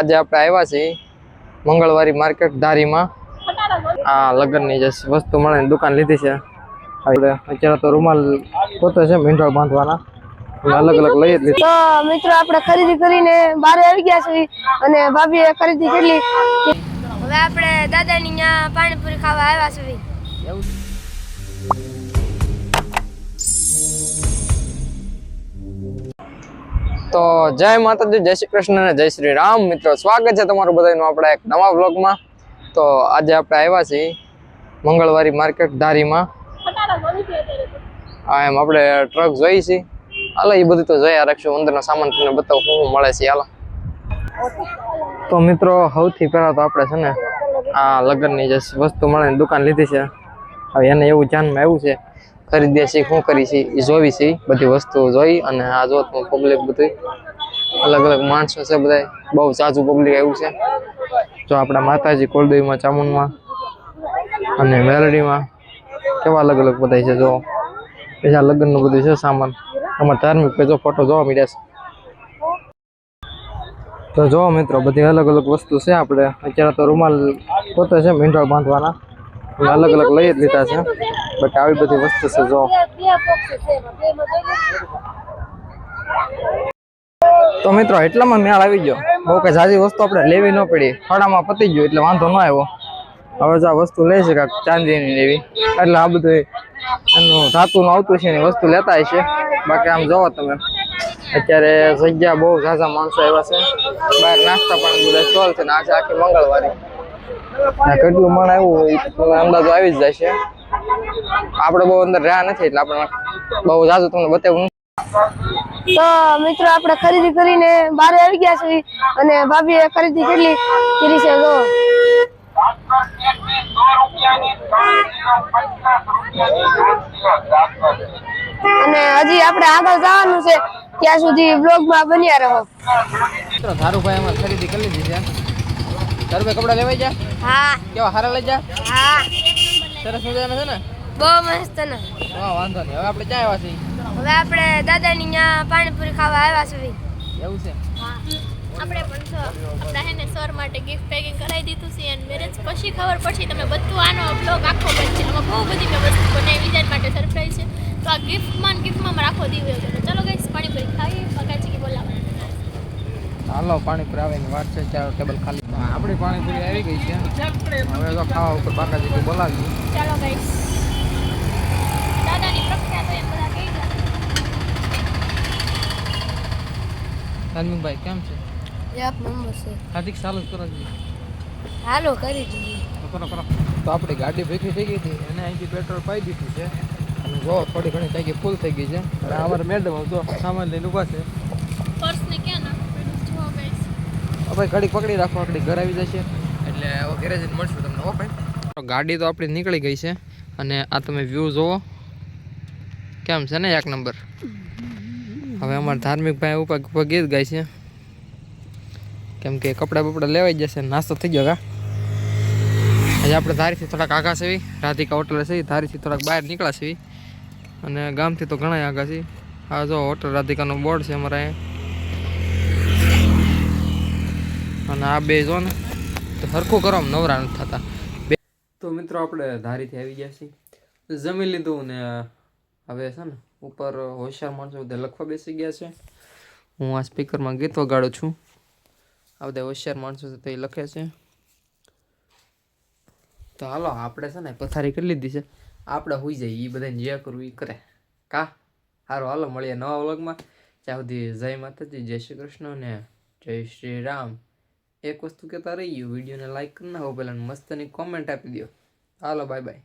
આજે આપણે આવ્યા છીએ મંગળવારી માર્કેટ ધારીમાં આ લગ્નની જે વસ્તુ મળે દુકાન લીધી છે. અત્યારે તો રૂમાલ પોતે છે મીંઢળ બાંધવાના અલગ અલગ લઈ જ લીધી. તો મિત્રો આપણે ખરીદી કરીને બહાર આવી ગયા છીએ અને ભાભીએ ખરીદી કરી. હવે આપણે દાદાની ત્યાં પાણીપુરી ખાવા આવ્યા છીએ. તો જય માતાજી, જય શ્રી કૃષ્ણ અને જય શ્રી રામ. મિત્રો સ્વાગત છે તમારું બધાનું આપણા એક નવા વ્લોગમાં. તો આજે આપણે આવ્યા છીએ મંગળવારી માર્કેટ ધારીમાં. હા એમ આપણે ટ્રક જોઈ છીએ. હાલો એ બધું તો જોયા રાખશું. અંદરનો સામાન તમને બતાવું શું મળે છે. હાલો તો મિત્રો સૌથી પહેલા તો આપણે છે ને આ લગ્નની જે વસ્તુ મળે દુકાન લીધી છે. હવે એને એવું ધ્યાનમાં આવ્યું છે ખરીદીએ છીએ શું કરી છે એ જોવી છે. બધી વસ્તુ જોઈ અને આ જો પબ્લિક બધું અલગ અલગ માણસો છે, બધા બહુ ઝાઝુ પબ્લિક આવ્યું છે. જો આપણા માતાજી કુળદેવીમાં, ચામુંડમાં અને મેલડીમાં કેવા અલગ અલગ બધા છે. જો બીજા લગ્નનું બધું છે સામાન. અમારે ધાર્મિક જો ફોટો જોવા મળ્યા છે. તો જો મિત્રો બધી અલગ અલગ વસ્તુ છે. આપણે અત્યારે તો રૂમાલ પોતે છે મીંઢળ બાંધવાના અલગ અલગ લઈ જ લીધા છે. બટ આવી બધી વસ્તુ છે. જો તો મિત્રો એટલામાં મેળ આવી ગયો. બહુ કઈ ઝાઝી વસ્તુ આપણે લેવી ન પડી, થોડામાં પતી ગયું એટલે વાંધો ન આવ્યો. હવે જો આ વસ્તુ લે છે કાંક ચાંદીની લેવી, એટલે આ બધું એનું ધાતુનું આવતું છે એની વસ્તુ લેતા હશે. બાકી આમ જોવો તમે અત્યારે જગ્યા બહુ ઝાઝા માણસો આવ્યા છે. બહાર નાસ્તા પાણી બધા સ્ટોલ છે ને આજે આખી મંગળવારી કેટલું મણ આવ્યું તમે અંદાજો આવી જ જાય છે. આપણે બહુ અંદર રહ્યા નથી એટલે આપણે બહુ ઝાઝું તમને બતાવ્યું. તો મિત્રો આપણે ખરીદી કરીને બહાર આવી ગયા છીએ અને ભાભીએ ખરીદી કરી છે. જો અને હજી આપણે આગળ જવાનું છે, ત્યાં સુધી બ્લોગમાં બન્યા રહો. મિત્રો ધારુભાઈ અમારે ખરીદી કરી લીધી છે. ધારુભાઈ કપડા લેવાઈ જા? હા. કેવા સારા લઈ જા? હા. સરસ મજાના છે ને? બહુ મસ્ત ને. હા વાંધો નહીં. હવે આપણે ક્યાં આવ્યા છીએ? હવે આપણે દાદાની ત્યાં પાણીપુરી ખાવા આવ્યા છીએ. એવું છે? હા. આપણે પણ આપણા હેને સર માટે ગિફ્ટ પેકિંગ કરાવી દીધું છે અને મેરેજ પછી ખબર પડશે તમને બધું આનો બ્લોગ આખો બનશે. આમાં બહુ બધી મેં વસ્તુ બનાવી વિજાન માટે સરપ્રાઈઝ છે. તો આ ગિફ્ટમાં રાખો દીવો. ચલો ગાઈસ પાણીપુરી ખાઈએ. પકાચી બોલાવવાના. હાલો પાણીપુરી આવે વાત છે. ચાલો ટેબલ ખાલી. આપણી પાણીપુરી આવી ગઈ છે. હવે તો ખાવા ઉપર બાકાજી બોલાવી. ચાલો ગાઈસ. દાદાની પ્રખ્યાત હોય એમ બધા કહી દો. ધાર્મિકભાઈ કેમ છે? એક નંબર છે. હાર્દિક ચાલુ કરો જી. હાલો કરી દીધી. કરો કરો. તો આપણી ગાડી ભેગી થઈ ગઈ હતી એને અહીંથી પેટ્રોલ પાઈ દીધું છે અને જો થોડી ઘણી ટાંકી ફૂલ થઈ ગઈ છે. અને અમારે મેડમ જો સામાન લઈને ઊભા છે. પર્સને ક્યાં નાખવાનું જુઓ ગાઈસ. ભાઈ ઘડી પકડી રાખો, ઘડી ઘર આવી જશે એટલે ઘરે જઈને મળશું તમને. ઓ ભાઈ ગાડી તો આપણી નીકળી ગઈ છે અને આ તમે વ્યૂ જોવો કેમ છે ને એક નંબર. હવે અમારે ધાર્મિક ભાઈ ઉપર ગીત ગાય છે કેમ કે કપડાં બપડા લેવાઈ જશે, નાસ્તો થઈ ગયો. હજી આપણે ધારીથી થોડાક આગા છે, રાધિકા હોટલ છે ધારીથી થોડાક બહાર નીકળ્યા છે અને ગામથી તો ઘણા આગા છે. આ જો હોટલ રાધિકાનું બોર્ડ છે અમારા અહીંયા. અને આ બે જો ને તો સરખું કરો નવરા નથી થતા. તો મિત્રો આપણે ધારીથી આવી ગયા છીએ, જમી લીધું ને હવે છે ને ઉપર હોશિયાર માણસો બધા લખવા બેસી ગયા છે. હું આ સ્પીકરમાં ગીત વગાડું છું. આ બધા હોશિયાર માણસો છે તો એ લખે છે. તો હાલો આપણે છે ને પથારી કરી લીધી છે, આપણે હોઈ જાય એ બધાને જે કરવું એ કરે કા. સારું હાલો મળીએ નવા વ્લોગમાં. ત્યાં સુધી જય માતાજી, જય શ્રી કૃષ્ણ ને જય શ્રી રામ. એક વસ્તુ કહેતા રહી ગયું, વિડીયોને લાઈક કરી નાખો પહેલાં, મસ્તની કોમેન્ટ આપી દો. હાલો બાય બાય.